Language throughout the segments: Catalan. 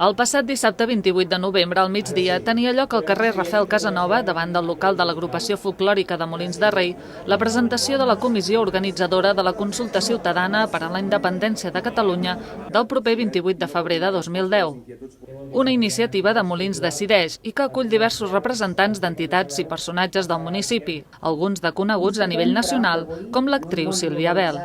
El passat dissabte 28 de novembre, al migdia, tenia lloc al carrer Rafael Casanova, davant del local de l'agrupació folclòrica de Molins de Rei, la presentació de la comissió organitzadora de la consulta ciutadana per a la independència de Catalunya del proper 28 de febrer de 2010. Una iniciativa de Molins Decideix i que acull diversos representants d'entitats i personatges del municipi, alguns de coneguts a nivell nacional, com l'actriu Sílvia Bel.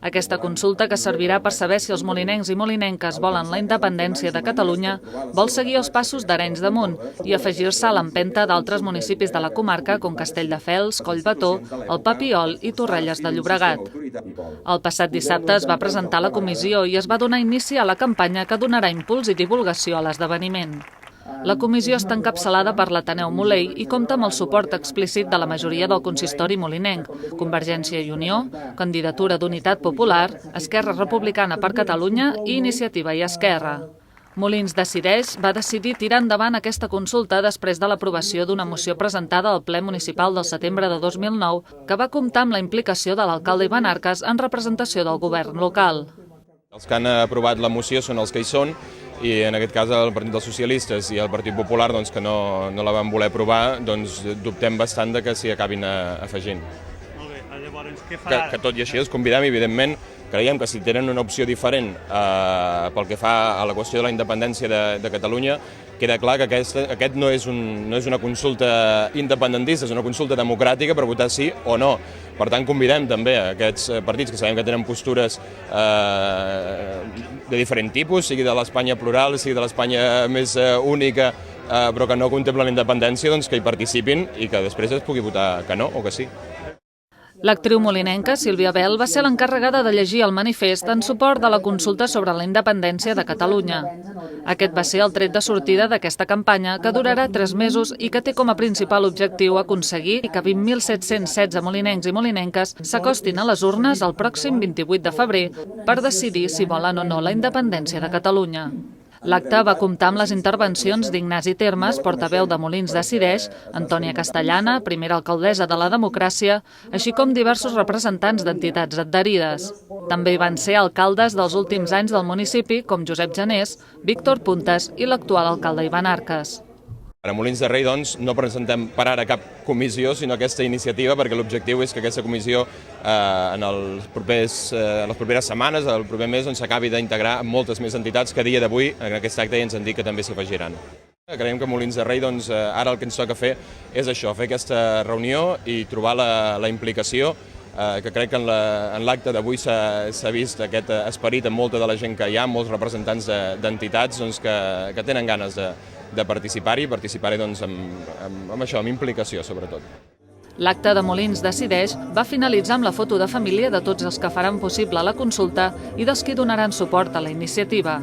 Aquesta consulta, que servirà per saber si els molinencs i molinenques volen la independència de Catalunya, vol seguir els passos d'Arenys de Munt i afegir-se a l'empenta d'altres municipis de la comarca com Castelldefels, Collbató, el Papiol i Torrelles de Llobregat. El passat dissabte es va presentar la comissió i es va donar inici a la campanya que donarà impuls i divulgació a l'esdeveniment. La comissió està encapçalada per l'Ateneu Molei i compta amb el suport explícit de la majoria del consistori molinenc, Convergència i Unió, Candidatura d'Unitat Popular, Esquerra Republicana per Catalunya i Iniciativa i Esquerra. Molins Decideix va decidir tirar endavant aquesta consulta després de l'aprovació d'una moció presentada al ple municipal del setembre de 2009 que va comptar amb la implicació de l'alcalde Ivan Arcas en representació del govern local. Els que han aprovat la moció són els que hi són i en aquest cas el Partit dels Socialistes i el Partit Popular que no la van voler aprovar, dubtem bastant que s'hi acabin afegint. Molt bé, llavors què farà? Que tot i així els convidem, evidentment, creiem que si tenen una opció diferent pel que fa a la qüestió de la independència de Catalunya, queda clar que aquest no és una consulta independentista, és una consulta democràtica per votar sí o no. Per tant, convidem també a aquests partits que sabem que tenen postures de diferent tipus, sigui de l'Espanya plural, sigui de l'Espanya més única, però que no contemplen la independència, que hi participin i que després es pugui votar que no o que sí. L'actriu molinenca, Sílvia Bel, va ser l'encarregada de llegir el manifest en suport de la consulta sobre la independència de Catalunya. Aquest va ser el tret de sortida d'aquesta campanya, que durarà 3 mesos i que té com a principal objectiu aconseguir que 20.716 molinencs i molinenques s'acostin a les urnes el pròxim 28 de febrer per decidir si volen o no la independència de Catalunya. L'acte va comptar amb les intervencions d'Ignasi Termes, portaveu de Molins Decideix, Antònia Castellana, primera alcaldessa de la democràcia, així com diversos representants d'entitats adherides. També hi van ser alcaldes dels últims anys del municipi, com Josep Janés, Víctor Puntes i l'actual alcalde Ivan Arcas. A Molins de Rei, no presentem per ara cap comissió, sinó aquesta iniciativa, perquè l'objectiu és que aquesta comissió en les properes setmanes, el proper mes, s'acabi d'integrar amb moltes més entitats que a dia d'avui, en aquest acte, ja ens han dit que també s'hi afegiran. Creiem que a Molins de Rei, ara el que ens toca fer és això, fer aquesta reunió i trobar la implicació, que crec que en l'acte d'avui s'ha vist aquest esperit en molta de la gent que hi ha, molts representants d'entitats que tenen ganes de participar-hi amb implicació, sobretot. L'acte de Molins Decideix va finalitzar amb la foto de família de tots els que faran possible la consulta i dels qui donaran suport a la iniciativa.